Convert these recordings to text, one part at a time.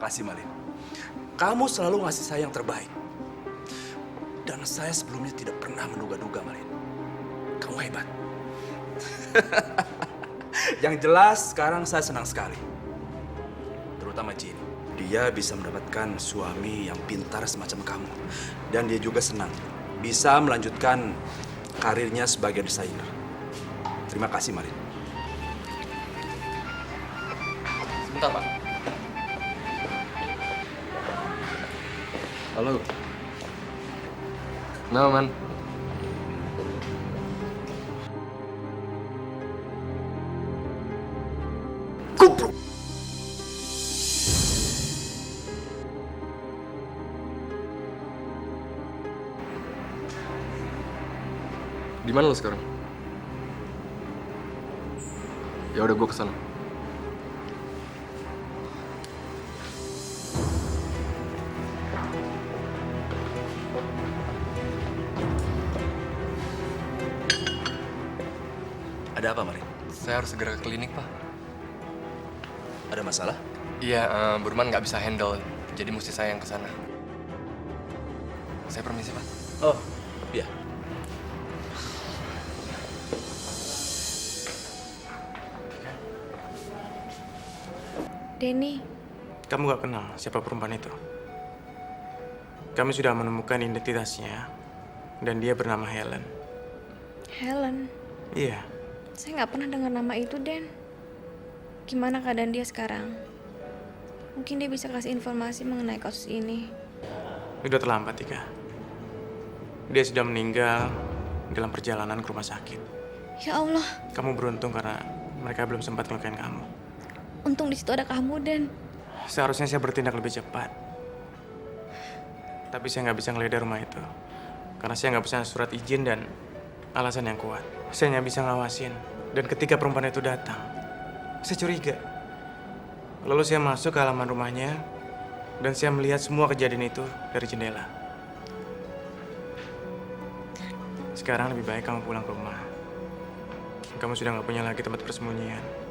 kasih, Malin. Kamu selalu ngasih saya yang terbaik. Dan saya sebelumnya tidak pernah menduga-duga, Malin. Kamu hebat. Yang jelas sekarang saya senang sekali. Terutama Jin. Dia bisa mendapatkan suami yang pintar semacam kamu. Dan dia juga senang bisa melanjutkan karirnya sebagai desainer. Terima kasih, Malin. Sebentar, Pak. Halo. Kenapa, Man? Kubruk. Di mana lo sekarang? Ya udah, gue kesana. Ada apa, Malin? Saya harus segera ke klinik, Pak. Ada masalah? Iya, Burman nggak bisa handle, jadi mesti saya yang kesana. Saya permisi, Pak. Oh, iya. Denny, Kamu gak kenal siapa perempuan itu? Kami sudah menemukan identitasnya, dan dia bernama Helen. Helen. Iya, Saya nggak pernah dengar nama itu, Den. Gimana keadaan dia sekarang? Mungkin dia bisa kasih informasi mengenai kasus ini. udah terlambat, Tika. Dia sudah meninggal dalam perjalanan ke rumah sakit. Ya Allah, Kamu beruntung karena mereka belum sempat ngelukain kamu. untung di situ ada kamu, Den. Seharusnya saya bertindak lebih cepat. Tapi saya nggak bisa ngeledah rumah itu. Karena saya nggak punya surat izin dan alasan yang kuat. Saya hanya bisa ngawasin. Dan ketika perempuan itu datang, saya curiga. Lalu saya masuk ke halaman rumahnya dan saya melihat semua kejadian itu dari jendela. Sekarang lebih baik kamu pulang ke rumah. Kamu sudah nggak punya lagi tempat persembunyian.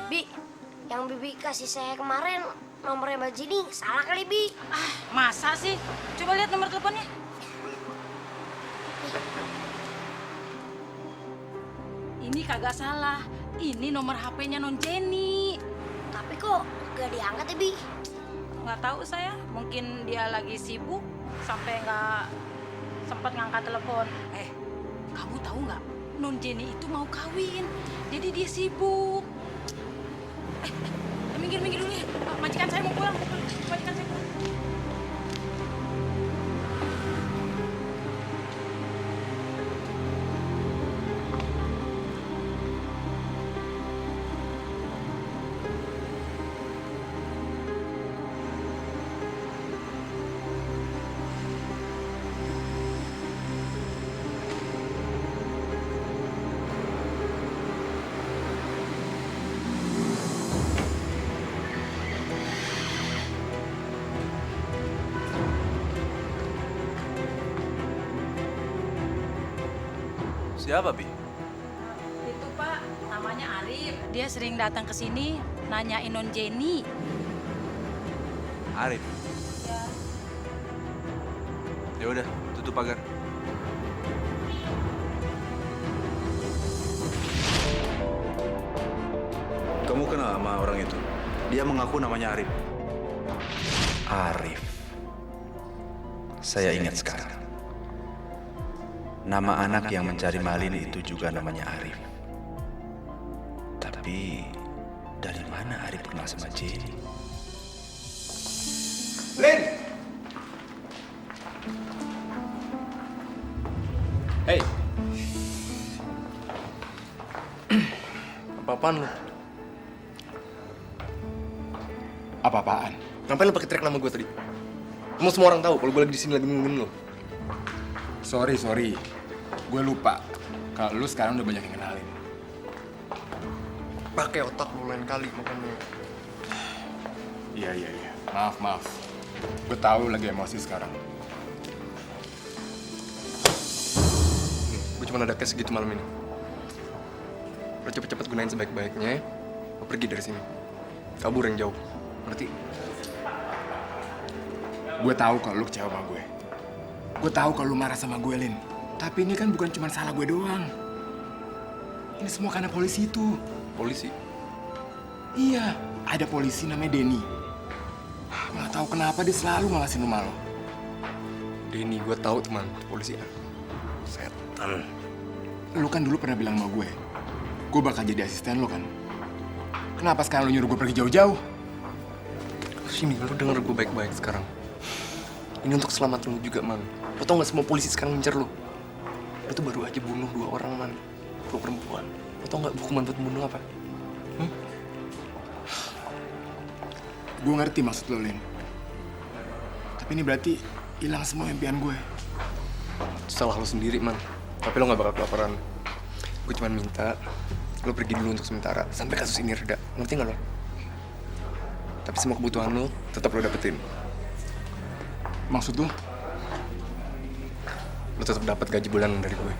Bi, yang Bibi kasih saya kemarin nomornya Mbak Jenny salah kali, Bi. Masa sih? Coba lihat nomor teleponnya. Ini kagak salah. Ini nomor HP-nya Non Jenny. Tapi kok gak diangkat ya, Bi? Nggak tahu saya, mungkin dia lagi sibuk sampai nggak sempat ngangkat telepon. Kamu tahu nggak? Non Jenny itu mau kawin, jadi dia sibuk. Minggir dulu ya. Majikan saya mau pulang. Majikan saya pulang. Siapa, Bi? Itu Pak, namanya Arif. Dia sering datang ke sini nanyain Non Jenny. Arif. Ya udah, tutup pagar. Kamu kenal sama orang itu? Dia mengaku namanya Arif. Arif. Saya ingat sekarang. Nama anak yang mencari Malin itu juga namanya Arif. Tapi dari mana Arif kenal sama Jenny? Lin! Hey. Apa-apaan lu? Apa-apaan? Ngapain lu pakai teriak nama gue tadi? Kamu semua orang tahu kalau gue lagi di sini lagi nungguin lu. Sorry. Gue lupa kalau lu sekarang udah banyak yang kenalin. Pakai otak lu lain kali makanya. Iya. Maaf. Gue tahu lu lagi emosi sekarang. Gue cuma ada cash segitu malam ini. Lo cepet-cepet gunain sebaik-baiknya. Lo pergi dari sini. Kabur yang jauh. Ngerti? Gue tahu kalau lu kecewa sama gue. Gue tahu kalau lu marah sama gue, Lin. Tapi ini kan bukan cuma salah gue doang. Ini semua karena polisi itu. Polisi? Iya, ada polisi namanya Denny. Nggak tahu kenapa dia selalu ngalasin rumah lo. Denny, gue tahu teman. Polisi ya. Setan. Lu kan dulu pernah bilang sama gue bakal jadi asisten lo kan. Kenapa sekarang lu nyuruh gue pergi jauh-jauh? Sini, lo denger gue baik-baik sekarang. Ini untuk selamat lo juga, Man. Lo tau gak semua polisi sekarang ngincer lo? Lo tuh baru aja bunuh 2 orang, Man. Lo perempuan. Lo tau gak hukuman buat bunuh apa? Gue ngerti maksud lo, Lin. Tapi ini berarti hilang semua impian gue. Salah lo sendiri, Man. Tapi lo gak bakal kelaparan. Gue cuma minta lo pergi dulu untuk sementara. Sampai kasus ini reda. Ngerti gak lo? Tapi semua kebutuhan lo tetap lo dapetin. Maksud lo? Lo tetap dapat gaji bulanan dari gue.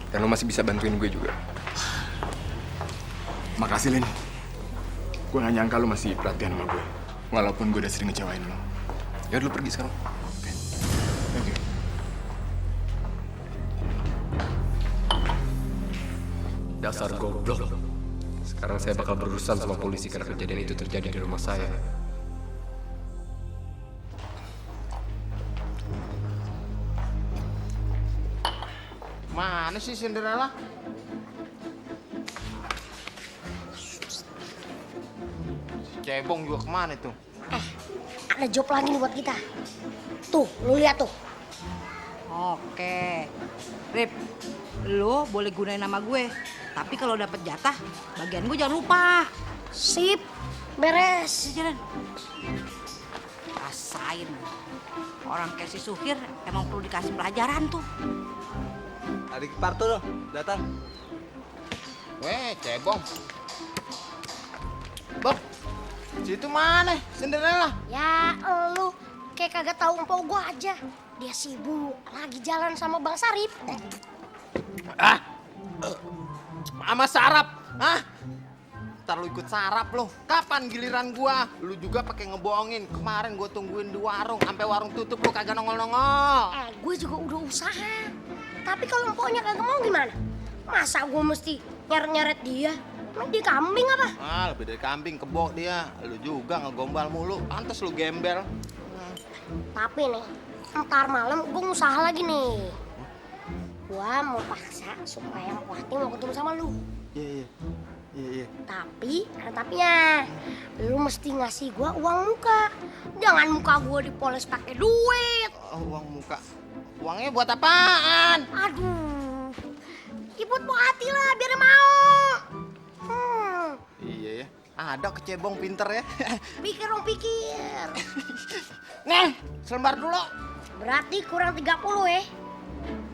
Dan lo masih bisa bantuin gue juga. Makasih, Lin. Gue gak nyangka lo masih perhatian sama gue. Walaupun gue udah sering ngecewain lo. Ya udah lo pergi sekarang. Thank you. Dasar goblok. Sekarang saya bakal berurusan sama polisi karena kejadian itu terjadi di rumah saya. Mana sih Cinderella? Cebong juga kemana tuh? Ada job lagi nih buat kita. Tuh, lu lihat tuh. Oke. Rip, lo boleh gunain nama gue. Tapi kalau dapet jatah, bagian gue jangan lupa. Sip, beres. Jalan. Rasain. Orang kayak si Suhir emang perlu dikasih pelajaran tuh. Adik Parto datang. Weh, cebong. Bob, situ mana Cinderella? Ya, lu kayak kagak tahu empau gua aja. Dia sibuk lagi jalan sama Bang Sarip. Sama Sarap, hah? Ntar lu ikut Sarap lo. Kapan giliran gua? Lu juga pakai ngebohongin. Kemarin gua tungguin di warung, sampai warung tutup lu kagak nongol-nongol. Gue juga udah usaha. Tapi kalau empaunya kagak mau gimana? Masa gue mesti nyeret-nyeret dia? Emang dia kambing apa? Ah, lebih dari kambing, kebo dia. Lu juga ngegombal mulu, pantes lu gembel. Tapi nih, ntar malam gue usaha lagi nih. Gua mau paksa supaya Wati mau ketemu sama lu. Iya. Tapi ada tapinya. Lu mesti ngasih gua uang muka. Jangan muka gua dipoles pakai duit. Oh, uang muka. Uangnya buat apaan? Aduh. Ibut mau hati lah biar dia mau. Iya ya. Ada kecebong pinter ya. Pikir dong pikir. Nih, selembar dulu. Berarti kurang 30 ya.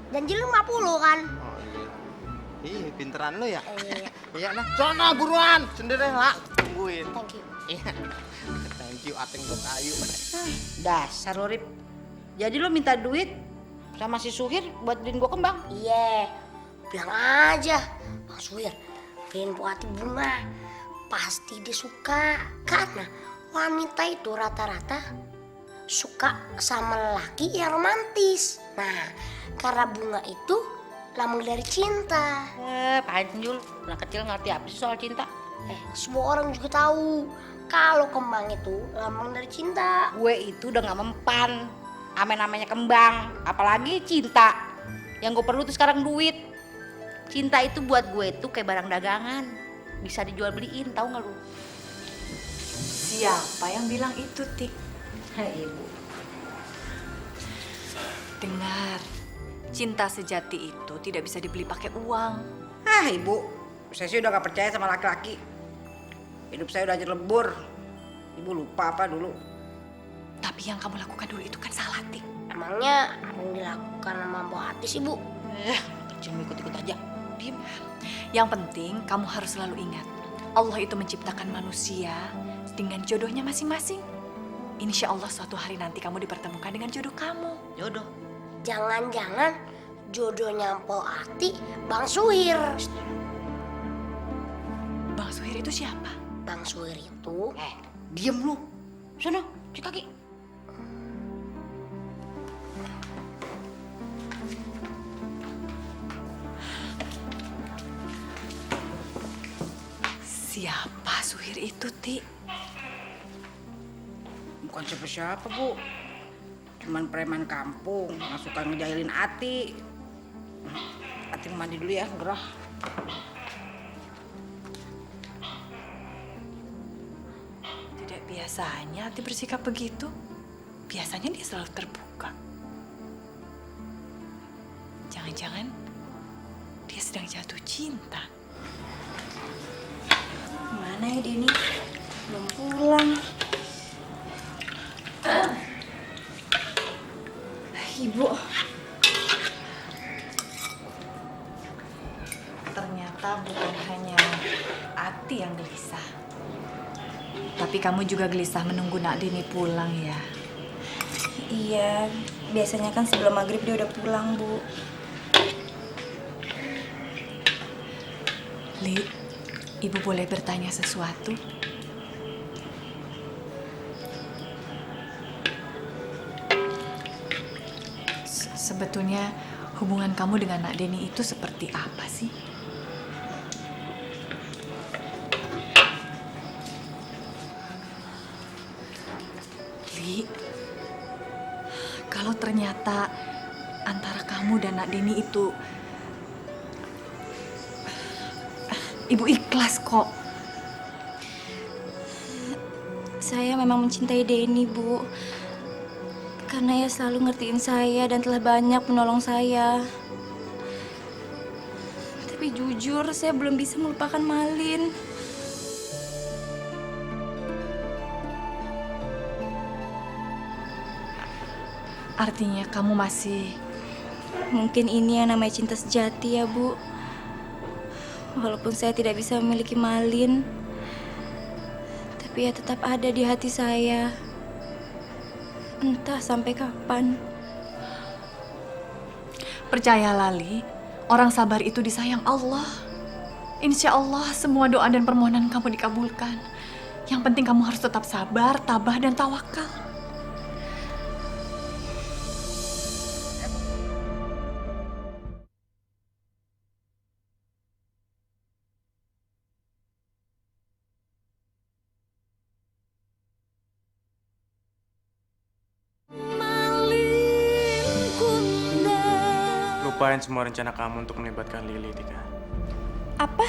Janji lu 50 kan? Oh iya. Iya, pinteran lu ya. Iya. Iya nah. Sono buruan, sendiri lah. Tungguin. Thank you. Iya. Thank you, Ateng buat kayu. Dasar lo, Rip. Jadi lo minta duit sama si Suhir buat beliin gua kembang? Iya. Bilang aja, Bang Suhir, beliin Bu Ati bunga. Pasti dia suka. Karena wanita itu rata-rata suka sama lelaki yang romantis. Nah, karena bunga itu lambang dari cinta. Panjul, anak kecil ngerti apa sih soal cinta? Semua orang juga tahu kalau kembang itu lambang dari cinta. Gue itu udah gak mempan sama namanya kembang, apalagi cinta. Yang gue perlu tuh sekarang duit. Cinta itu buat gue itu kayak barang dagangan, bisa dijual beliin, tahu nggak lu? Siapa yang bilang itu, Tik? Ibu. Dengar, cinta sejati itu tidak bisa dibeli pakai uang. Ibu, saya sih udah gak percaya sama laki-laki. Hidup saya udah aja lebur. Ibu lupa apa dulu? Tapi yang kamu lakukan dulu itu kan salah, Tik. Emangnya apa yang dilakukan sama Bu Ati sih, Bu? Cuma ikut-ikut aja. Diem. Yang penting kamu harus selalu ingat, Allah itu menciptakan manusia dengan jodohnya masing-masing. Insya Allah suatu hari nanti kamu dipertemukan dengan jodoh kamu. Jodoh. Jangan-jangan jodohnya Po Ati Bang Suhir. Bang Suhir itu siapa? Bang Suhir itu Diem lu. Sono, cuci kaki. Siapa Suhir itu, Tik? Bukan siapa-siapa, Bu. Cuman preman kampung yang suka ngejailin Ati. Ati mandi dulu ya, gerah. Tidak biasanya Ati bersikap begitu. Biasanya dia selalu terbuka. Jangan-jangan dia sedang jatuh cinta. Mana ya Denny? Belum pulang. Ibu. Ternyata bukan hanya Ati yang gelisah. Tapi kamu juga gelisah menunggu Nak Dini pulang ya? Iya, biasanya kan sebelum maghrib dia udah pulang, Bu. Li, Ibu boleh bertanya sesuatu? Sebetulnya hubungan kamu dengan Nak Deni itu seperti apa sih? Li, kalau ternyata antara kamu dan Nak Deni itu, Ibu ikhlas kok. Saya memang mencintai Denny, Bu. Karena ia selalu ngertiin saya dan telah banyak menolong saya. Tapi jujur, saya belum bisa melupakan Malin. Artinya kamu masih... Mungkin ini yang namanya cinta sejati ya, Bu. Walaupun saya tidak bisa memiliki Malin, tapi ia tetap ada di hati saya. Entah sampai kapan. Percayalah, Li, orang sabar itu disayang Allah. Insya Allah semua doa dan permohonan kamu dikabulkan. Yang penting kamu harus tetap sabar, tabah, dan tawakal. ngelupain semua rencana kamu untuk melibatkan Lily, Tika. Apa?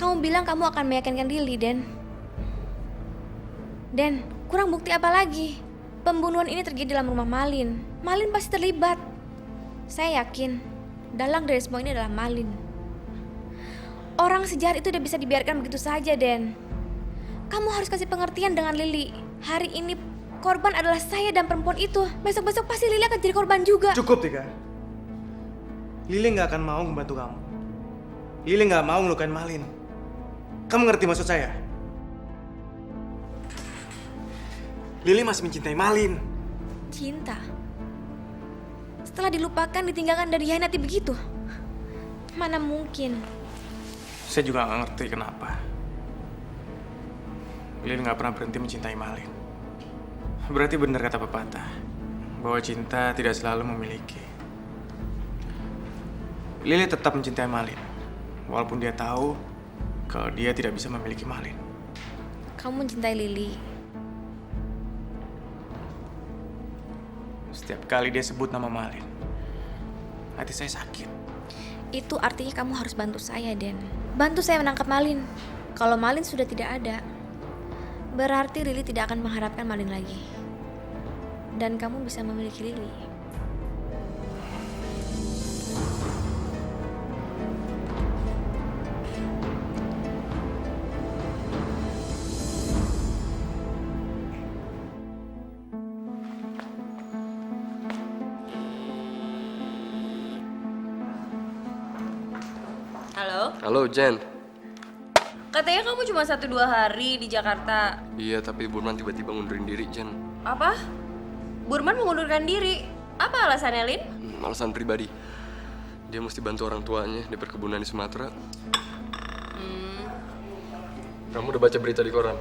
Kamu bilang kamu akan meyakinkan Lily, Den. Den, kurang bukti apa lagi? Pembunuhan ini terjadi dalam rumah Malin. Malin pasti terlibat. Saya yakin, dalang dari semua ini adalah Malin. Orang sejahat itu udah bisa dibiarkan begitu saja, Den. Kamu harus kasih pengertian dengan Lily. Hari ini korban adalah saya dan perempuan itu. Besok-besok pasti Lily akan jadi korban juga. Cukup, Tika. Lily nggak akan mau membantu kamu. Lily nggak mau ngelukain Malin. Kamu ngerti maksud saya? Lily masih mencintai Malin. Cinta? Setelah dilupakan, ditinggalkan dan dihianati begitu? Mana mungkin? Saya juga nggak ngerti kenapa. Lily nggak pernah berhenti mencintai Malin. Berarti benar kata pepatah, bahwa cinta tidak selalu memiliki. Lily tetap mencintai Malin, walaupun dia tahu kalau dia tidak bisa memiliki Malin. Kamu mencintai Lily. Setiap kali dia sebut nama Malin, hati saya sakit. Itu artinya kamu harus bantu saya, Den. Bantu saya menangkap Malin. Kalau Malin sudah tidak ada, berarti Lily tidak akan mengharapkan Malin lagi. Dan kamu bisa memiliki Lily. Halo? Halo, Jen. Katanya kamu cuma 1-2 hari di Jakarta. Iya, tapi Burman tiba-tiba ngundurin diri, Jen. Apa? Burman mengundurkan diri? Apa alasannya, Lin? Alasan pribadi. Dia mesti bantu orang tuanya di perkebunan di Sumatera. Kamu udah baca berita di koran?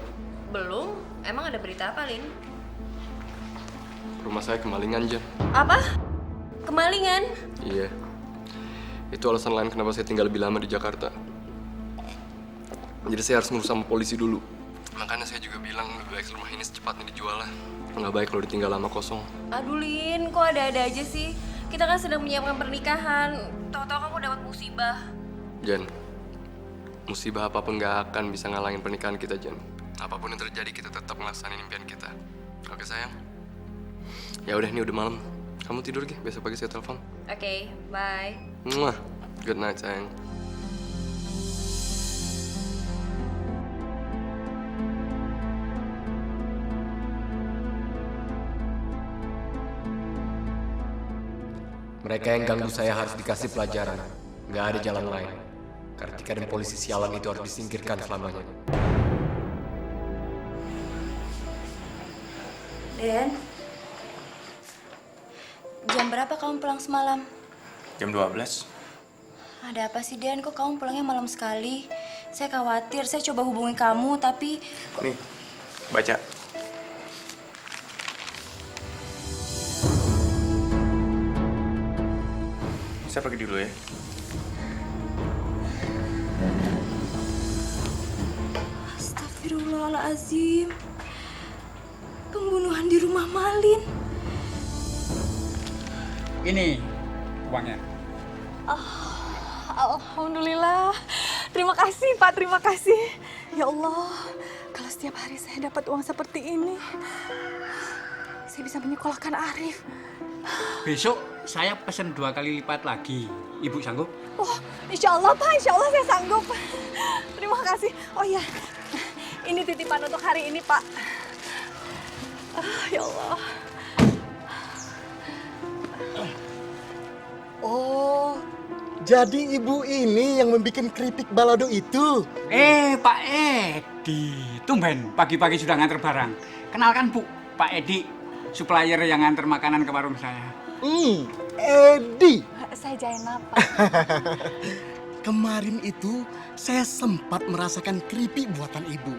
Belum. Emang ada berita apa, Lin? Rumah saya kemalingan, Jen. Apa? Kemalingan? Iya. Itu alasan lain kenapa saya tinggal lebih lama di Jakarta. Jadi saya harus ngurus sama polisi dulu. Makanya saya juga bilang lebih baik rumah ini secepatnya dijual lah. Nggak baik kalau ditinggal lama kosong. Aduh, Lin, kok ada-ada aja sih? Kita kan sedang menyiapkan pernikahan. Tahu-tahu kamu dapat musibah. Jen, musibah apapun nggak akan bisa ngalangin pernikahan kita, Jen. Apapun yang terjadi, kita tetap ngelaksanain impian kita. Oke, sayang? Ya udah, ini udah malam. Kamu tidur, Gi. Besok pagi saya telepon. Oke, bye. Muah. Good night, sayang. Mereka yang ganggu saya harus dikasih pelajaran. Nggak ada jalan lain. Kartika dan polisi sialan itu harus disingkirkan selamanya. Den, jam berapa kamu pulang semalam? Jam 12. Ada apa sih, Den? Kok kamu pulangnya malam sekali? Saya khawatir, saya coba hubungi kamu, tapi... Nih, baca. Saya pergi dulu ya. Astagfirullahaladzim. Pembunuhan di rumah Malin. Ini uangnya. Alhamdulillah. Terima kasih, Pak. Terima kasih. Ya Allah, kalau setiap hari saya dapat uang seperti ini, saya bisa menyekolahkan Arif. Besok saya pesen 2 kali lipat lagi. Ibu sanggup? Oh, insya Allah, Pak. Insya Allah saya sanggup. Terima kasih. Oh iya, ini titipan untuk hari ini, Pak. Ya Allah. Oh, jadi ibu ini yang membuat keripik balado itu? Pak Edi. Tumben pagi-pagi sudah nganter barang. Kenalkan Bu, Pak Edi. Supplier yang nganter makanan ke warung saya. Edi. Saya Jainab, Pak. Kemarin itu saya sempat merasakan keripik buatan ibu.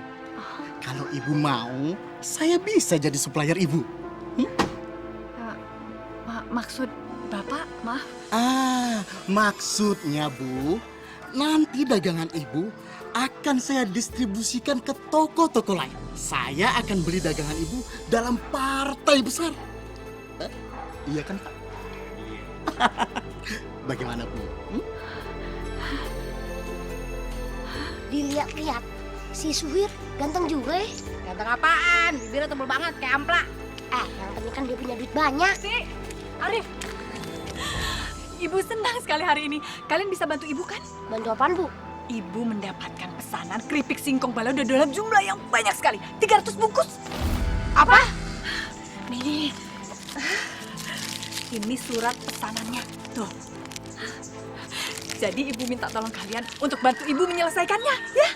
Kalau ibu mau, saya bisa jadi supplier ibu. Maksud Bapak, maaf. Maksudnya Bu, nanti dagangan ibu akan saya distribusikan ke toko-toko lain. Saya akan beli dagangan ibu dalam partai besar. Iya kan, Pak? Bagaimana, Bu? Dilihat-lihat, si Suhir ganteng juga ya. Ganteng apaan? Bibirnya tebel banget kayak ampla. Yang penting kan dia punya duit banyak. Arif, Ibu senang sekali hari ini. Kalian bisa bantu Ibu kan? Bantu apaan, Bu? Ibu mendapatkan pesanan keripik singkong balado dalam jumlah yang banyak sekali. 300 bungkus. Apa? Nih. Ini surat pesanannya. Tuh. Jadi Ibu minta tolong kalian untuk bantu Ibu menyelesaikannya, ya.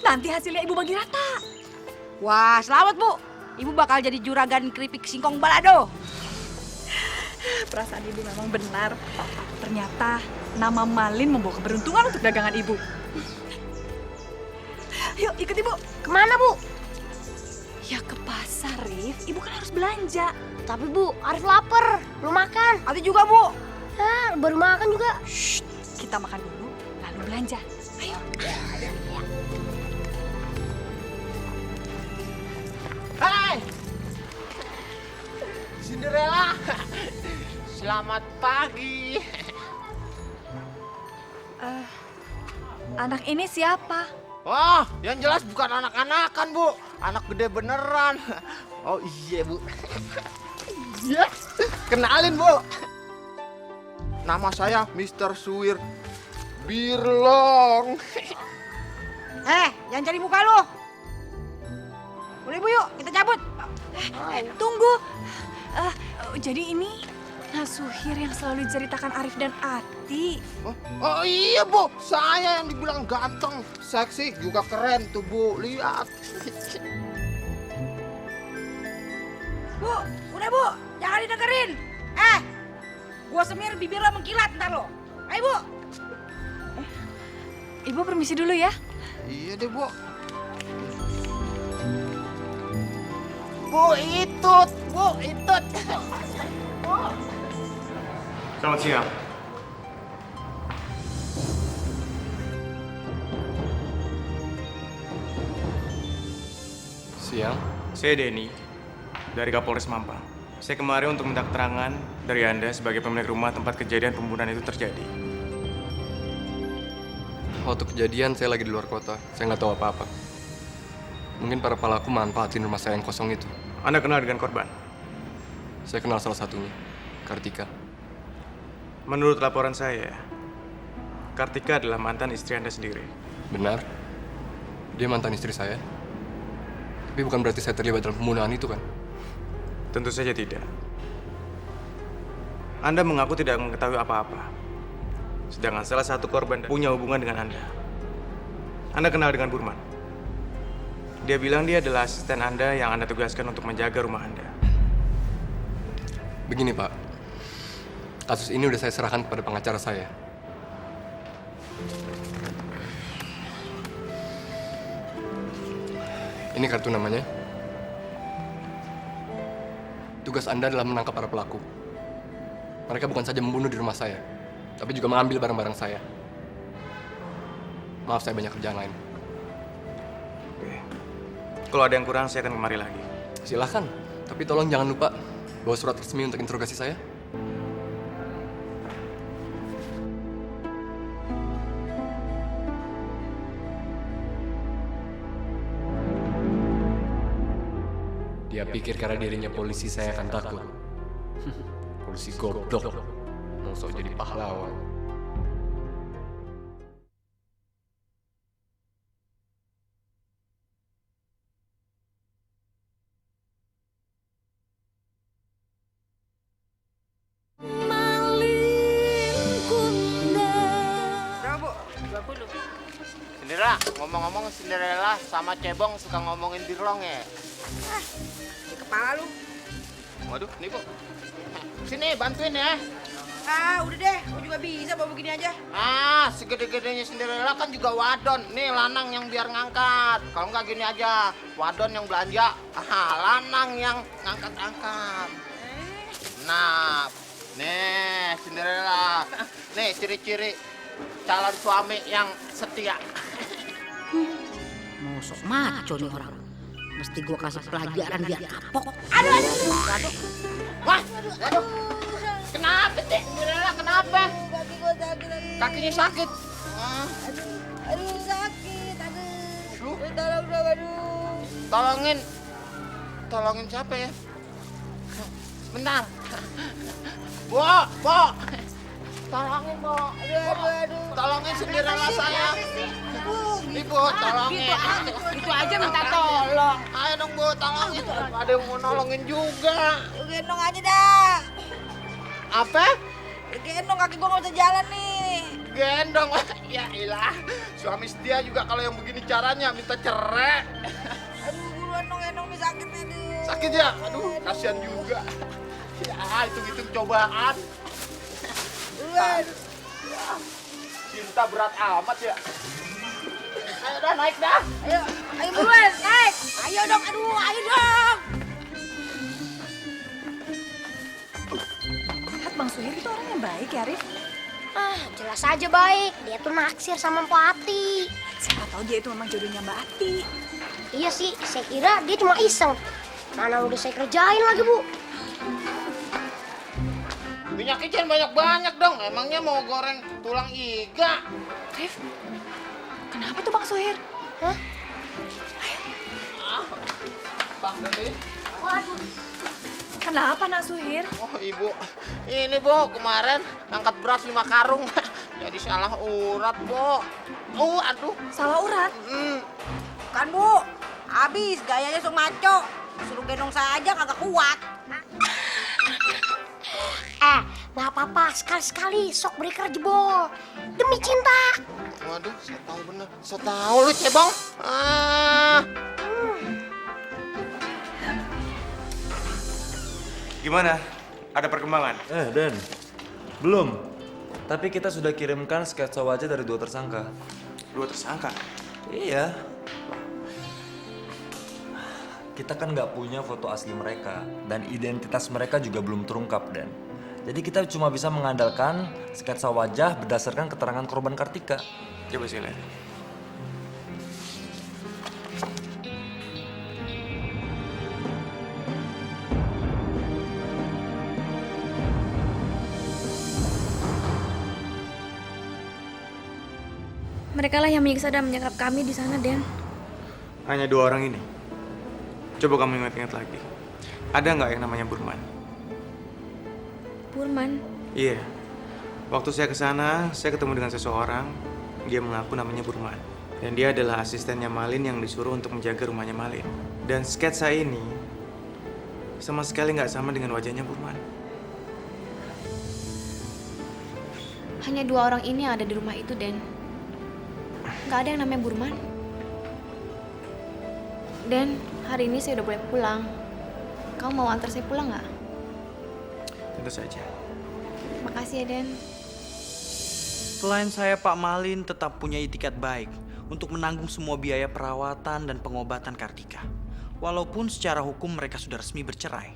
Nanti hasilnya Ibu bagi rata. Wah, selamat Bu. Ibu bakal jadi juragan keripik singkong balado. Perasaan Ibu memang benar. Ternyata nama Malin membawa keberuntungan untuk dagangan Ibu. Yuk, ikut Ibu. Kemana, Bu? Ya ke pasar, Rif. Ibu kan harus belanja. Tapi Bu, Arif lapar, belum makan. Ati juga Bu. Baru makan juga. Shh, kita makan dulu, lalu belanja. Ayo. Hai! Cinderella! Selamat pagi. Anak ini siapa? Wah, yang jelas bukan anak-anakan, Bu. Anak gede beneran. Oh iya, Bu. Iya. Kenalin, Bu. Nama saya Mr. Suwir Birlong. Jangan cari muka lu. Boleh Bu, yuk kita cabut. Tunggu. Jadi ini Nasuhir yang selalu diceritakan Arif dan Ati. Oh iya, Bu. Saya yang dibilang ganteng, seksi, juga keren tuh, Bu. Lihat. Bu, udah Bu, jangan didengerin. Gua semir bibir lo mengkilat ntar lo. Ayo Bu. Ibu permisi dulu ya. Iya deh, Bu. Bu, itut. Bu, itut. Bu. Selamat siang. Siang. Saya Denny dari Kapolres Mampang. Saya kemari untuk minta keterangan dari Anda sebagai pemilik rumah tempat kejadian pembunuhan itu terjadi. Waktu kejadian saya lagi di luar kota. Saya nggak tahu apa-apa. Mungkin para pelaku manfaatin rumah saya yang kosong itu. Anda kenal dengan korban? Saya kenal salah satunya, Kartika. Menurut laporan saya, Kartika adalah mantan istri Anda sendiri. Benar. Dia mantan istri saya. Tapi bukan berarti saya terlibat dalam pembunuhan itu kan? Tentu saja tidak. Anda mengaku tidak mengetahui apa-apa. Sedangkan salah satu korban punya hubungan dengan Anda. Anda kenal dengan Burman. Dia bilang dia adalah asisten Anda yang Anda tugaskan untuk menjaga rumah Anda. Begini, Pak. Kasus ini udah saya serahkan kepada pengacara saya. Ini kartu namanya. Tugas Anda adalah menangkap para pelaku. Mereka bukan saja membunuh di rumah saya, tapi juga mengambil barang-barang saya. Maaf, saya banyak kerjaan lain. Oke. Kalau ada yang kurang, saya akan kemari lagi. Silahkan, tapi tolong jangan lupa bawa surat resmi untuk interogasi saya. Dia pikir karena dirinya polisi saya akan takut. Polisi goblok, mau sok jadi pahlawan. Berapa Bu? 20. Cinderella, ngomong-ngomong Cinderella sama Cebong suka ngomongin Birlong ya? Di kepala lu. Waduh, nih, Bu. Sini, bantuin ya. Udah deh, gua juga bisa bawa begini aja. Segede-gedenya Cinderella kan juga wadon. Nih, lanang yang biar ngangkat. Kalau nggak gini aja, wadon yang belanja. Lanang yang ngangkat-angkat. Nah, nih Cinderella. Nih ciri-ciri calon suami yang setia. Mosok maco nih orang. Mesti gua kasih pelajaran biar kapok. Aduh. Wah, aduh. Kenapa, Teh? Cinderella kenapa? Kaki gue sakit lagi. Kakinya sakit. Aduh sakit, Lu? Tolong dong, aduh. Tolongin siapa ya? Bentar. Bo. Tolongin, Bo. Aduh. Tolongin Cinderella saya. Ibu, tolongin. Gitu aja minta tolong. Ayo dong, Bu, tolongin. Ada yang mau nolongin juga. Lu gendong aja dah. Apa? Gendong, kaki gue gak bisa jalan nih. Gendong. Ya ilah. Suami setia juga kalau yang begini caranya minta cerai. Aduh, buruan dong gendong nih sakit nih. Aduh. Sakit ya? Aduh, kasihan juga. Ya, hitung-hitung cobaan. Aduh. Cinta berat amat ya. Ayo dah, naik dah. Ayo buruan, naik. Ayo dong, ayo dong. Lihat Bang Suhir itu orang yang baik ya, Rif. Jelas aja baik. Dia tuh naksir sama Mpok Ati. Siapa tahu dia itu memang jodohnya Mbak Ati. Iya sih, saya kira dia cuma iseng. Mana udah saya kerjain lagi, Bu. Minyaknya jangan banyak-banyak dong. Emangnya mau goreng tulang iga? Rif, kenapa tuh Bang Suhir? Hah? Bang Dede. Waduh. Kenapa Nak Suhir? Oh, Ibu. Ini, Bu, kemarin angkat beras 5 karung. Jadi salah urat, Bu. Aduh. Salah urat? Kan, Bu. Habis gayanya sok maco. Suruh gendong saya aja kagak kuat. Nggak apa-apa. Sekali-sekali sok breaker jebol. Demi cinta. Waduh, saya tahu bener. Saya tahu lu, Cebong. Gimana? Ada perkembangan? Den, belum. Tapi kita sudah kirimkan sketsa wajah dari 2 tersangka. 2 tersangka? Iya. Kita kan nggak punya foto asli mereka. Dan identitas mereka juga belum terungkap, Den. Jadi kita cuma bisa mengandalkan sketsa wajah berdasarkan keterangan korban Kartika. Coba sih lihat. Mereka lah yang menyiksa dan menyekap kami di sana, Den. Hanya 2 orang ini. Coba kamu ingat-ingat lagi. Ada nggak yang namanya Burman? Burman. Iya. Waktu saya ke sana, saya ketemu dengan seseorang. Dia mengaku namanya Burman. Dan dia adalah asistennya Malin yang disuruh untuk menjaga rumahnya Malin. Dan sketsa ini sama sekali nggak sama dengan wajahnya Burman. Hanya 2 orang ini yang ada di rumah itu, Den. Gak ada yang namanya Burman. Den, hari ini saya udah boleh pulang. Kamu mau antar saya pulang nggak? Tentu saja. Makasih ya, Den. Klien saya Pak Malin tetap punya itikat baik untuk menanggung semua biaya perawatan dan pengobatan Kartika. Walaupun secara hukum mereka sudah resmi bercerai.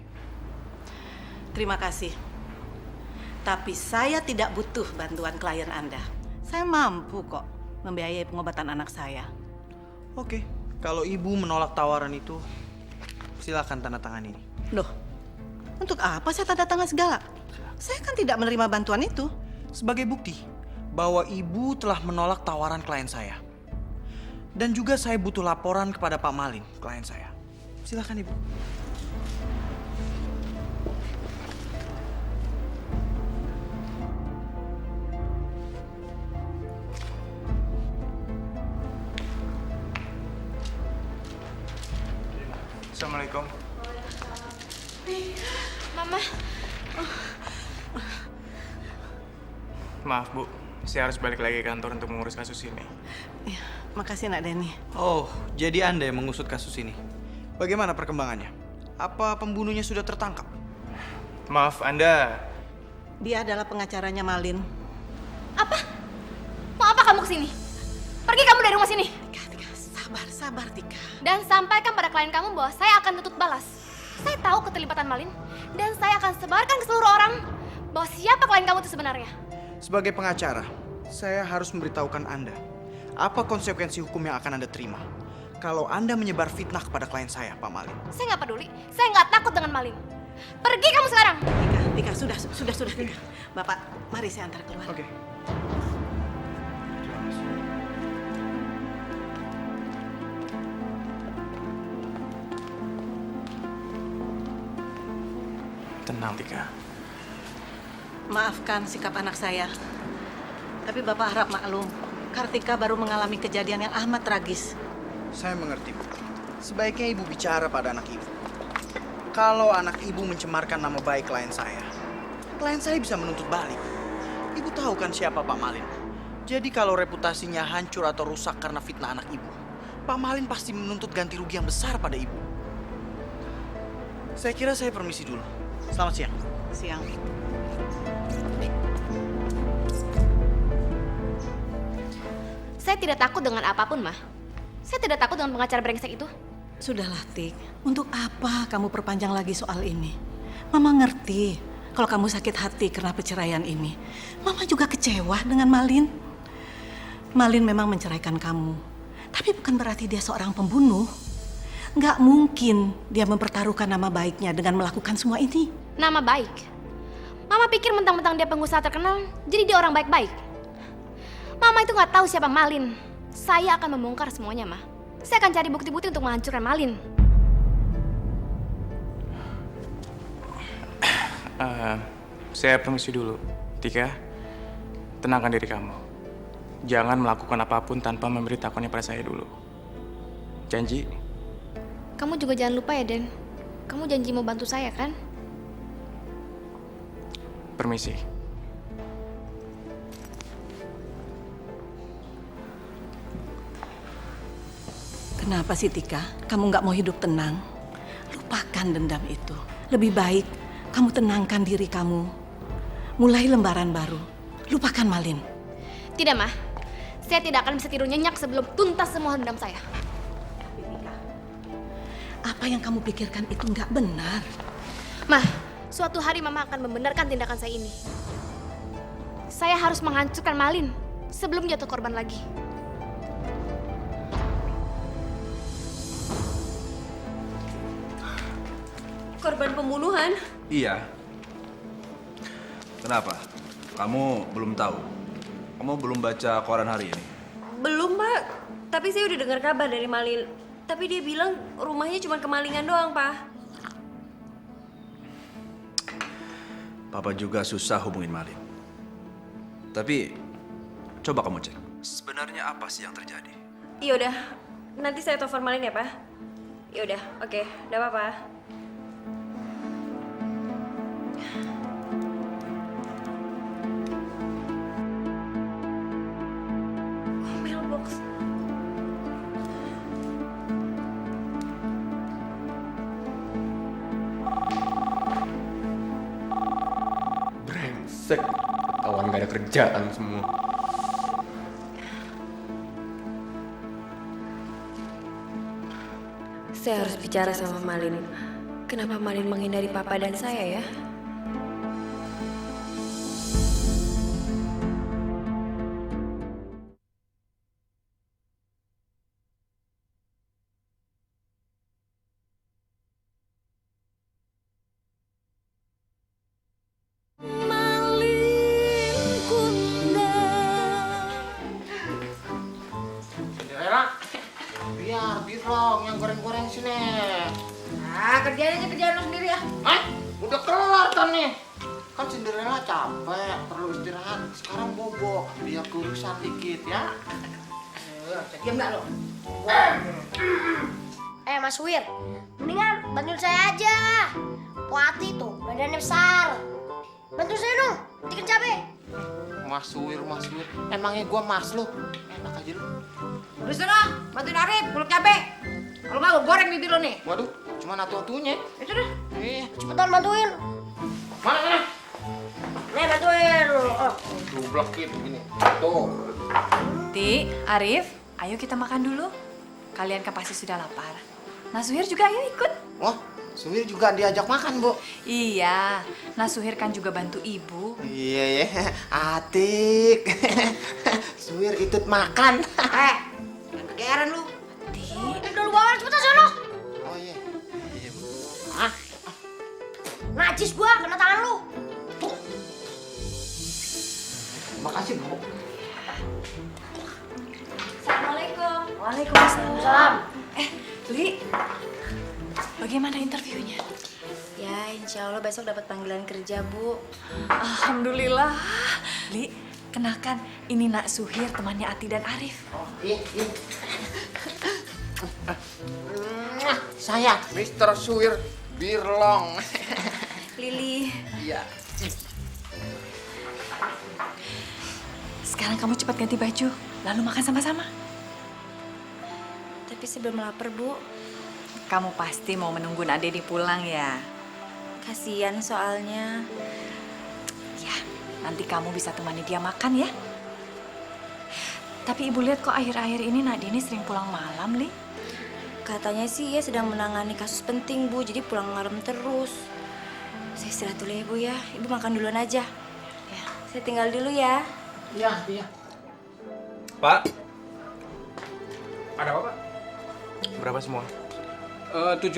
Terima kasih. Tapi saya tidak butuh bantuan klien Anda. Saya mampu kok membiayai pengobatan anak saya. Oke, kalau Ibu menolak tawaran itu, silakan tanda tangan ini. Loh, untuk apa saya tanda tangan segala? Saya kan tidak menerima bantuan itu. Sebagai bukti bahwa Ibu telah menolak tawaran klien saya. Dan juga saya butuh laporan kepada Pak Malin, klien saya. Silakan Ibu. Assalamualaikum. Mama. Maaf Bu, saya harus balik lagi ke kantor untuk mengurus kasus ini. Ya, makasih Nak Denny. Oh, jadi Anda yang mengusut kasus ini. Bagaimana perkembangannya? Apa pembunuhnya sudah tertangkap? Maaf, Anda... Dia adalah pengacaranya Malin. Apa? Mau apa kamu kesini? Pergi kamu dari rumah sini. Sabar, Tika. Dan sampaikan pada klien kamu bahwa saya akan tuntut balas. Saya tahu keterlibatan Malin. Dan saya akan sebarkan ke seluruh orang bahwa siapa klien kamu itu sebenarnya. Sebagai pengacara, saya harus memberitahukan Anda apa konsekuensi hukum yang akan Anda terima kalau Anda menyebar fitnah kepada klien saya, Pak Malin. Saya nggak peduli. Saya nggak takut dengan Malin. Pergi kamu sekarang. Tika, Sudah. Bapak, mari saya antar keluar. Oke. Tenang, Tika. Maafkan sikap anak saya. Tapi Bapak harap maklum, Kartika baru mengalami kejadian yang amat tragis. Saya mengerti, Bu. Sebaiknya Ibu bicara pada anak Ibu. Kalau anak Ibu mencemarkan nama baik klien saya bisa menuntut balik. Ibu tahu kan siapa Pak Malin? Jadi kalau reputasinya hancur atau rusak karena fitnah anak Ibu, Pak Malin pasti menuntut ganti rugi yang besar pada Ibu. Saya kira saya permisi dulu. Selamat siang. Siang. Saya tidak takut dengan apapun, Mah. Saya tidak takut dengan pengacara brengsek itu. Sudahlah, Tik. Untuk apa kamu perpanjang lagi soal ini? Mama ngerti kalau kamu sakit hati karena perceraian ini. Mama juga kecewa dengan Malin. Malin memang menceraikan kamu. Tapi bukan berarti dia seorang pembunuh. Nggak mungkin dia mempertaruhkan nama baiknya dengan melakukan semua ini. Nama baik? Mama pikir mentang-mentang dia pengusaha terkenal, jadi dia orang baik-baik. Mama itu nggak tahu siapa Malin. Saya akan membongkar semuanya, Ma. Saya akan cari bukti-bukti untuk menghancurkan Malin. Saya permisi dulu. Tika, tenangkan diri kamu. Jangan melakukan apapun tanpa memberitahunya pada saya dulu. Janji? Kamu juga jangan lupa ya, Den. Kamu janji mau bantu saya, kan? Permisi. Kenapa sih, Tika? Kamu nggak mau hidup tenang? Lupakan dendam itu. Lebih baik kamu tenangkan diri kamu. Mulai lembaran baru. Lupakan Malin. Tidak, Ma. Saya tidak akan bisa tidur nyenyak sebelum tuntas semua dendam saya. Apa yang kamu pikirkan itu nggak benar. Ma, suatu hari Mama akan membenarkan tindakan saya ini. Saya harus menghancurkan Malin sebelum jatuh korban lagi. Korban pembunuhan? Iya. Kenapa? Kamu belum tahu? Kamu belum baca koran hari ini? Belum, Pak. Tapi saya udah dengar kabar dari Malin. Tapi dia bilang rumahnya cuma kemalingan doang, Pak. Papa juga susah hubungin Malin. Tapi coba kamu cek. Sebenarnya apa sih yang terjadi? Yaudah, nanti saya telepon Malin ya, Pak. Yaudah, oke. Udah apa-apa. Mailbox. Brengsek. Kawan gak ada kerjaan semua. Saya harus bicara sama Malin. Kenapa Malin menghindari Papa dan saya ya? Cinderella, biar Birong yang goreng-goreng sini. Nah, kerjain aja kerjaan lu sendiri ya. Hah? Udah kelar kan nih? Kan Cinderella capek, perlu istirahat. Sekarang bobo, biar kurusan dikit ya. Diam nggak lo? Mas Wir, mendingan bantuin saya aja. Puati tuh, badannya besar. Bantu saya dong, bikin cabai. Mas Wir, emangnya gua mas lu? Enak aja lu. Udah sana, bantuin Arif, kuluk cabai. Kalau nggak, gue goreng bibir lo nih. Waduh, cuma atu-atunya. Itu dah. Iya. Cepetan bantuin. Mana? Nih, bantuin. Oh. Dublek gitu gini. Tuh. Ti, Arif, ayo kita makan dulu. Kalian kan pasti sudah lapar. Nasuhir juga ayo ikut. Wah, Suhir juga diajak makan, Bu. Iya, Nasuhir kan juga bantu ibu. Iya ya, Atik. Suhir ikut makan. Jangan kegeeran lu. Udah lu bawa cepetan sana. Oh iya. Najis gua, kena tangan lu. Tuh, Makasih, Bu. Assalamualaikum. Waalaikumsalam. Li, bagaimana interviewnya? Ya, insya Allah besok dapat panggilan kerja, Bu. Alhamdulillah. Li, kenalkan ini Nak Suhir, temannya Ati dan Arif. Iya. Saya Mr. Suhir Birlong. Lili. Iya. Sekarang kamu cepat ganti baju, lalu makan sama-sama. Tapi sebelum lapar, Bu. Kamu pasti mau menunggu Nak Deni pulang ya? Kasian soalnya. Ya, nanti kamu bisa temani dia makan ya. Tapi Ibu lihat kok akhir-akhir ini Nak Deni sering pulang malam, Li. Katanya sih ia sedang menangani kasus penting, Bu. Jadi pulang malam terus. Saya istirahat dulu ya, Bu ya. Ibu makan duluan aja. Ya, saya tinggal dulu ya. Iya. Pak. Ada apa, Pak? Berapa semua? 7.500.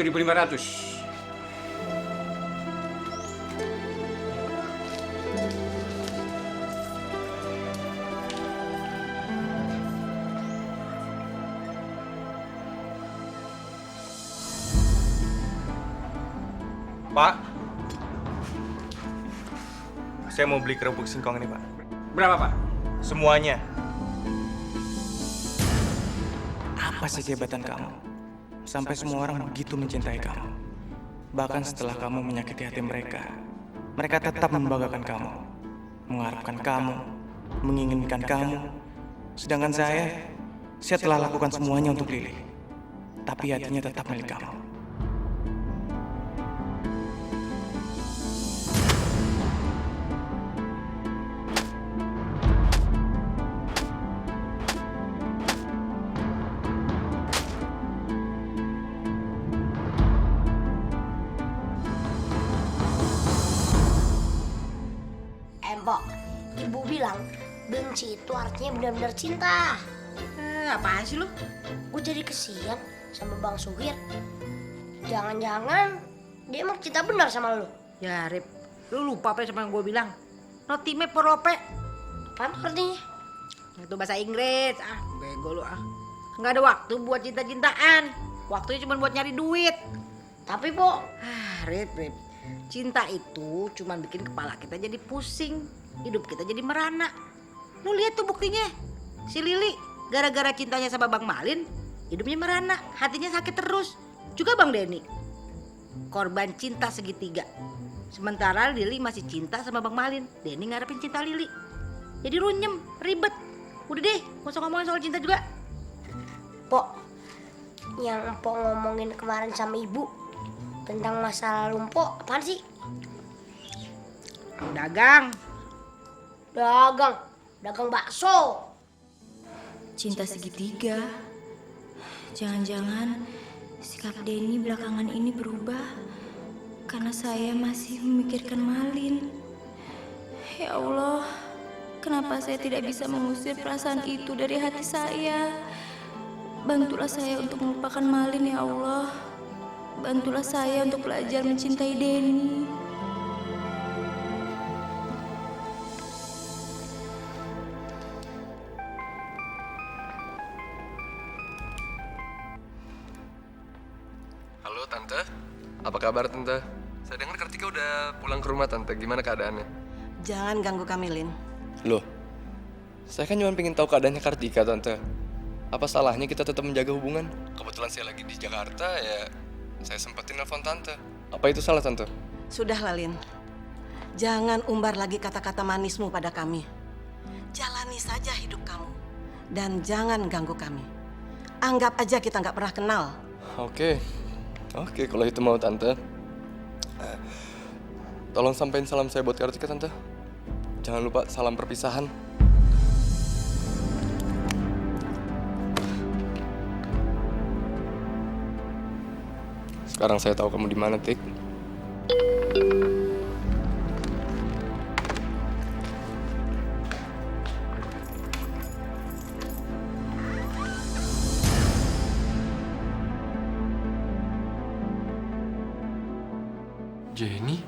Pak. Saya mau beli kerupuk singkong ini, Pak. Berapa, Pak? Semuanya. Apa sih kehebatan kamu? Sampai semua orang begitu mencintai kamu. Bahkan setelah kamu menyakiti hati mereka, mereka tetap membanggakan kamu, mengharapkan kamu, menginginkan kamu. Sedangkan saya telah lakukan semuanya untuk Lili. Tapi hatinya tetap milik kamu. Mbok, ibu bilang benci itu artinya benar-benar cinta. Apaan sih lu? Gue jadi kesian sama Bang Suhir. Jangan-jangan dia emang cinta benar sama lu. Ya, Rip, lu lupa apa sama yang gue bilang? Notime porope. Apaan artinya? Itu bahasa Inggris. Bego lu Nggak ada waktu buat cinta-cintaan. Waktunya cuma buat nyari duit. Tapi, Po. Rip. Cinta itu cuma bikin kepala kita jadi pusing. Hidup kita jadi merana. Lu lihat tuh buktinya. Si Lili gara-gara cintanya sama Bang Malin, hidupnya merana, hatinya sakit terus. Juga Bang Deni. Korban cinta segitiga. Sementara Lili masih cinta sama Bang Malin. Deni ngarepin cinta Lili. Jadi runyem, ribet. Udah deh, gak usah ngomongin soal cinta juga. Po, yang Po ngomongin kemarin sama ibu tentang masa lalu Po, apaan sih? Dagang bakso. Cinta segitiga. Jangan-jangan sikap Deni belakangan ini berubah karena saya masih memikirkan Malin. Ya Allah, kenapa saya tidak bisa mengusir perasaan itu dari hati saya? Bantulah saya untuk melupakan Malin ya Allah. Bantulah saya untuk belajar mencintai Deni. Halo Tante, apa kabar Tante? Saya dengar Kartika udah pulang ke rumah Tante, gimana keadaannya? Jangan ganggu kami, Lin. Loh, saya kan cuma pengen tahu keadaannya Kartika Tante. Apa salahnya kita tetap menjaga hubungan? Kebetulan saya lagi di Jakarta ya, saya sempetin nelfon Tante. Apa itu salah Tante? Sudahlah, Lin. Jangan umbar lagi kata-kata manismu pada kami. Jalani saja hidup kamu. Dan jangan ganggu kami. Anggap aja kita nggak pernah kenal. Oke, kalau itu mau Tante. Tolong sampein salam saya buat Kartika Tante. Jangan lupa salam perpisahan. Sekarang saya tahu kamu di mana, Tik. Jenny?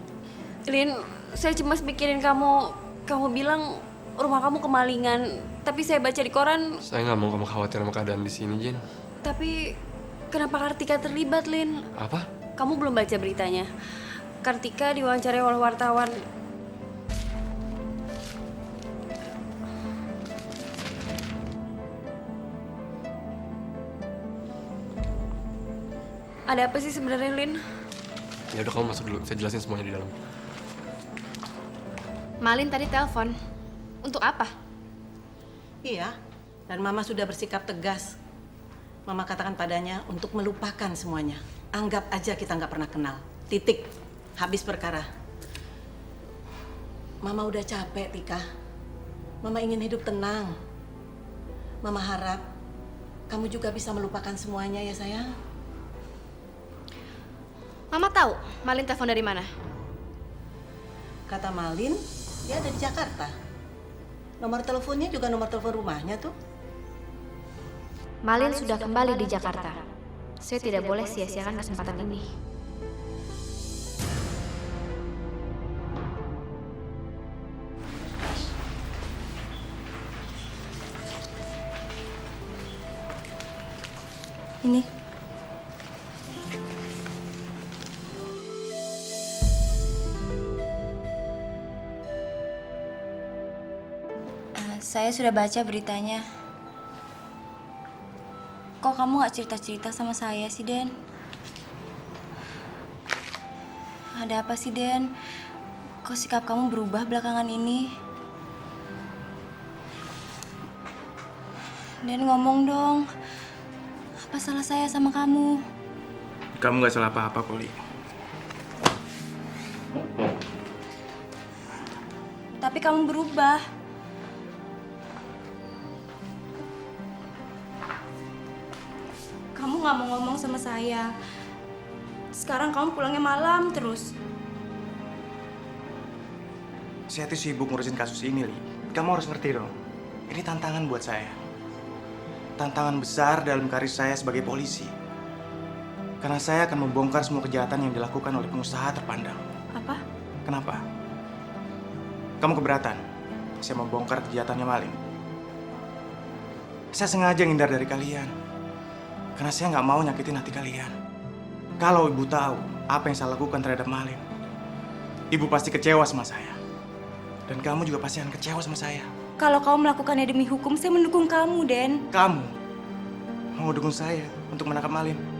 Lin, saya cemas mikirin kamu. Kamu bilang rumah kamu kemalingan. Tapi saya baca di koran. Saya nggak mau kamu khawatir sama keadaan di sini, Jen. Tapi kenapa Kartika terlibat, Lin? Apa? Kamu belum baca beritanya. Kartika diwawancarai oleh wartawan. Ada apa sih sebenarnya, Lin? Ya udah, kamu masuk dulu. Saya jelasin semuanya di dalam. Malin tadi telepon. Untuk apa? Iya, dan Mama sudah bersikap tegas. Mama katakan padanya untuk melupakan semuanya. Anggap aja kita nggak pernah kenal. Titik. Habis perkara. Mama udah capek, Tika. Mama ingin hidup tenang. Mama harap kamu juga bisa melupakan semuanya ya, sayang. Mama tahu Malin telepon dari mana? Kata Malin, dia ada di Jakarta. Nomor teleponnya juga nomor telepon rumahnya tuh. Malin sudah kembali di Jakarta. Saya tidak boleh sia-siakan kesempatan ini. Ini. Saya sudah baca beritanya. Kok kamu gak cerita-cerita sama saya sih, Den? Ada apa sih, Den? Kok sikap kamu berubah belakangan ini? Den, ngomong dong. Apa salah saya sama kamu? Kamu gak salah apa-apa, Koli. Tapi kamu berubah. Kamu gak mau ngomong sama saya. Sekarang kamu pulangnya malam terus. Saya tuh sibuk ngurusin kasus ini, Li. Kamu harus ngerti dong. Ini tantangan buat saya. Tantangan besar dalam karir saya sebagai polisi. Karena saya akan membongkar semua kejahatan yang dilakukan oleh pengusaha terpandang. Apa? Kenapa? Kamu keberatan? Saya membongkar kejahatannya Malin. Saya sengaja ngindar dari kalian. Karena saya nggak mau nyakitin hati kalian. Kalau ibu tahu apa yang saya lakukan terhadap Malin, ibu pasti kecewa sama saya. Dan kamu juga pasti akan kecewa sama saya. Kalau kamu melakukannya demi hukum, saya mendukung kamu, Den. Kamu mau dukung saya untuk menangkap Malin?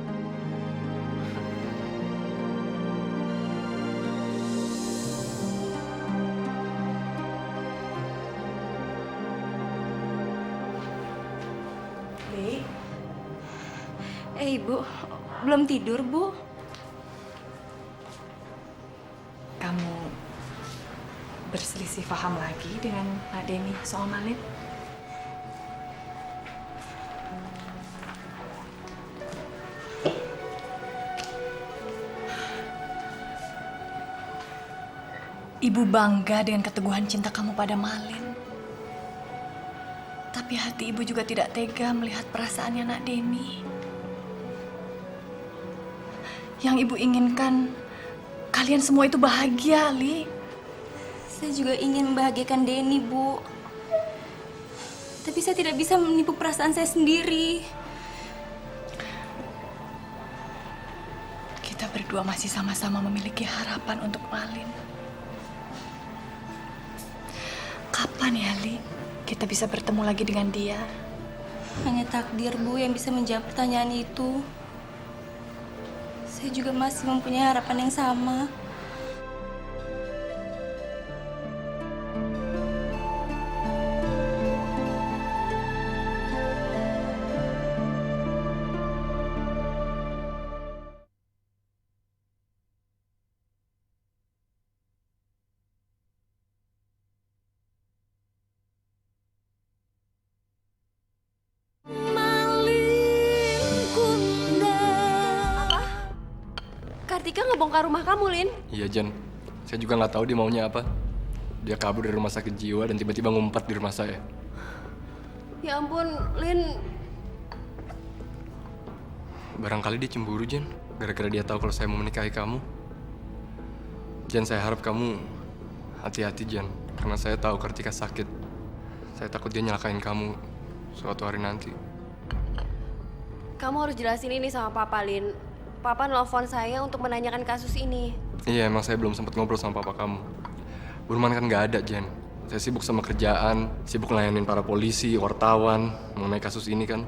Ibu, belum tidur, Bu? Kamu berselisih paham lagi dengan Pak Denny soal Malin? Ibu bangga dengan keteguhan cinta kamu pada Malin. Tapi hati ibu juga tidak tega melihat perasaannya Nak Denny. Yang ibu inginkan, kalian semua itu bahagia, Li. Saya juga ingin membahagiakan Denny, Bu. Tapi saya tidak bisa menipu perasaan saya sendiri. Kita berdua masih sama-sama memiliki harapan untuk Malin. Kapan ya, Li, kita bisa bertemu lagi dengan dia? Hanya takdir, Bu, yang bisa menjawab pertanyaan itu. Saya juga masih mempunyai harapan yang sama. Kartika ngebongkar rumah kamu, Lin. Iya, Jen. Saya juga nggak tahu dia maunya apa. Dia kabur dari rumah sakit jiwa dan tiba-tiba ngumpet di rumah saya. Ya ampun, Lin. Barangkali dia cemburu, Jen. Gara-gara dia tahu kalau saya mau menikahi kamu. Jen, saya harap kamu hati-hati, Jen. Karena saya tahu Kartika sakit. Saya takut dia nyelakain kamu suatu hari nanti. Kamu harus jelasin ini sama Papa, Lin. Papa nelfon saya untuk menanyakan kasus ini. Iya, emang saya belum sempat ngobrol sama papa kamu. Burman kan nggak ada, Jen. Saya sibuk sama kerjaan, sibuk ngelayanin para polisi, wartawan, mengenai kasus ini kan.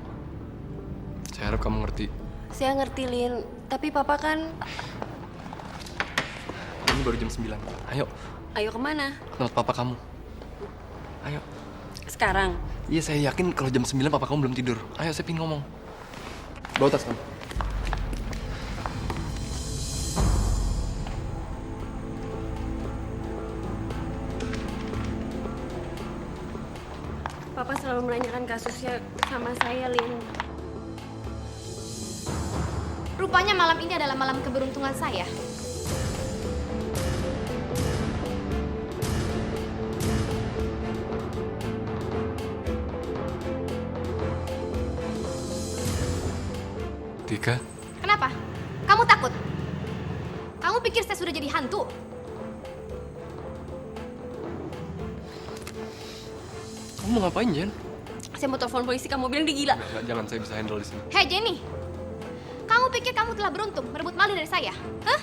Saya harap kamu ngerti. Saya ngerti, Lin. Tapi Papa kan... Ini baru jam 9. Ayo, Ayo kemana? tempat papa kamu. Ayo. Sekarang? Iya, saya yakin kalau jam 9 papa kamu belum tidur. Ayo, saya pengen ngomong. Bawa tas kamu. Papa selalu menanyakan kasusnya sama saya, Lin. Rupanya malam ini adalah malam keberuntungan saya. Tika? Kenapa? Kamu takut? Kamu pikir saya sudah jadi hantu? Kamu mau ngapain, Jen? Saya mau telepon polisi, kamu bilang dia gila. Nggak, jangan, saya bisa handle di sini. Hei Jenny, kamu pikir kamu telah beruntung merebut Malin dari saya? Hah?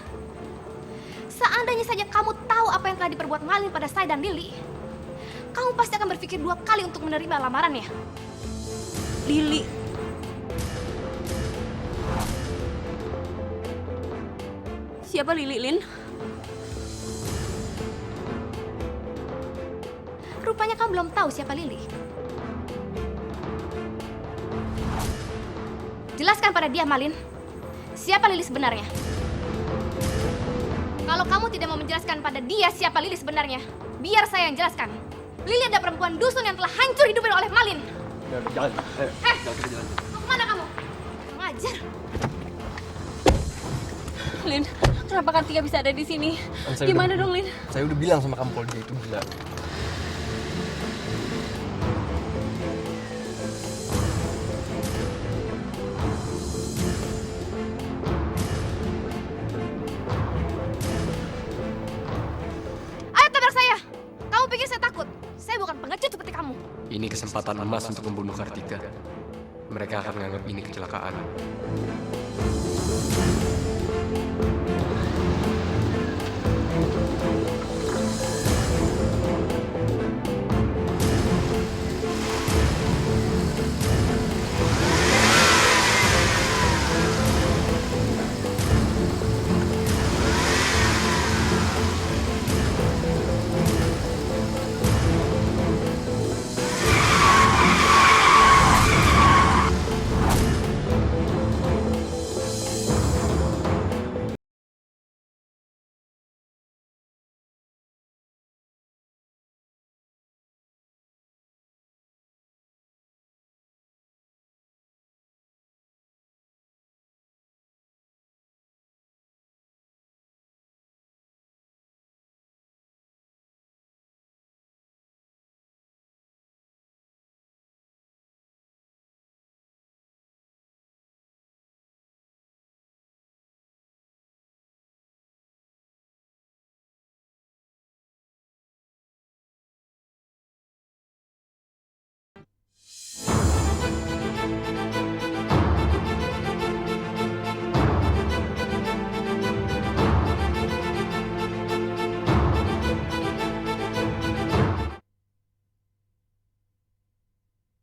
Seandainya saja kamu tahu apa yang telah diperbuat Malin pada saya dan Lily, kamu pasti akan berpikir 2 kali untuk menerima lamarannya. Lily. Siapa Lily, Lin? Rupanya kamu belum tahu siapa Lily. Jelaskan pada dia, Malin. Siapa Lily sebenarnya? Kalau kamu tidak mau menjelaskan pada dia siapa Lily sebenarnya, biar saya yang jelaskan. Lily adalah perempuan dusun yang telah hancur hidupnya oleh Malin. Jalan, ayo. Hei! Jalan, kita jalan. Mau kemana kamu? Ngajar. Lin, kenapa Kartika bisa ada di sini? Kan saya Gimana udah- dong, Lin? Saya udah bilang sama kamu kalau dia itu gila. Ayo tabrak saya. Kamu pikir saya takut? Saya bukan pengecut seperti kamu. Ini kesempatan emas untuk membunuh Kartika. Mereka akan menganggap ini kecelakaan.